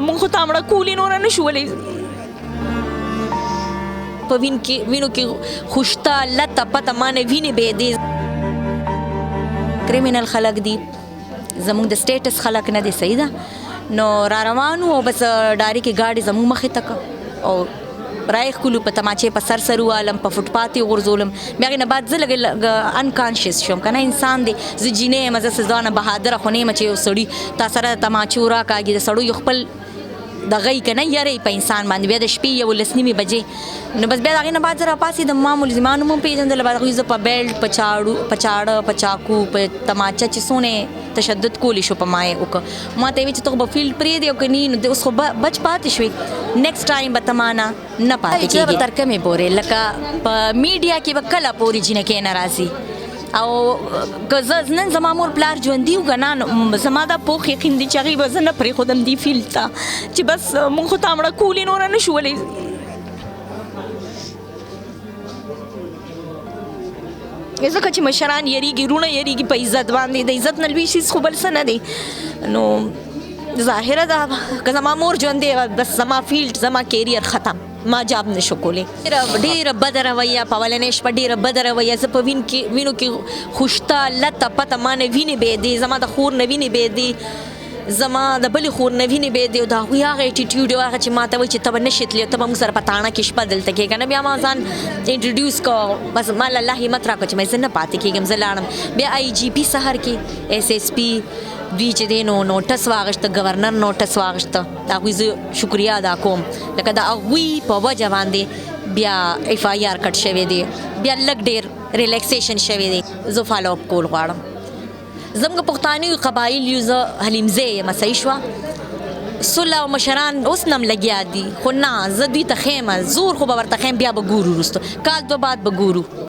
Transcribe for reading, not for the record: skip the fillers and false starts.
مونږ خو ته مړه کولې نوره نه شو ولی په وینو کې خوشته لته پته مانه وینې بهېدې کریمینل خلک دي زموږ د سټیټس خلک نه دي صحیح ده نو را روان وو بس ډاري کې ګاډي زموږ مخې ته کړه او رايښکلو په تماچې په سر والم په فوټپاث یې غورځولم بیا هغې نه بعد زه لږ انکانشیس شوم که نه انسان دی زه جینۍ یم زه ځانه بهادره خو نه یم چې یو سړي تا سره تماچو راکاږي د سړیو خپل دغه یې که نه یری په انسان باندې بیا د شپې 11:30 بجې نو بس بیا د هغې نه بعد زه راپاڅېدم ما ملزمانو مو پېژندل بعد هغوی زه په بیلټ په چاړه په چاقو په تماچه چې څونه تشدد کولی شو په ما یې وکړه ما ته یې ویل چې ته خو به فیلډ پرېږدې او که نه نو اوس خو بچ پاتې شوې نیکسټ ټایم به ته ما نه پاتې کېږي تر کومې پورې لکه په میډیا کې به کله پورې جینکۍ نه راځي او که زه نن زما مور پلار ژوندي وو که نه زما دا پوخ یقین دی چې هغې به زه نه پرېښودم دې فیلډ ته چې بس مونږ خو ته مړه کولې نوره نه شو ولی ځکه چې مشران یریږي رونه یریږي په عزت باندې د عزت نه لوی شیز خو بل څه نه دی نو ظاهره ده که زما مور ژوندی وه بس زما فیلډ زما کیریر ختم ما جاب نشو کولی ډېره بده رویه په اولنۍ شپه ډېره بده رویه زه په وینو کې خوشته لته پته ما نه وینې بهېدې زما د خور نه وینې بهېدې زما د بلې خور نه وینې بهېدې او د هغوی هغه اټیټیوډ یو هغه چې ما ته وایي چې ته به نه شې تللی ته به موږ سره په تاڼه کې شپه دلته کښې که نه بیا ما ځان انټروډیوس کړه بس ما له الله همت راکړه چې زه نه پاتې کېږم زه لاړم بیا IGP سهار کې SSP دوی چې دی نو نوټس واغېسته ګورنر نوټس واغېسته د هغوی زه شکریه ادا کوم لکه د هغوی په وجه باندې بیا FIR کټ شوی دی بیا لږ ډېر ریلیکسیشن شوی دی زه فالو اپ کول غواړم زموږ پښتانه قبایل یو زه حلیمزی یم صحیح شوه صلح او مشران اوس نم لګیا دي خو نه زه دوی ته ښیم زور خو به ورته ښیم بیا به ګورو وروستو کال دوه بعد به ګورو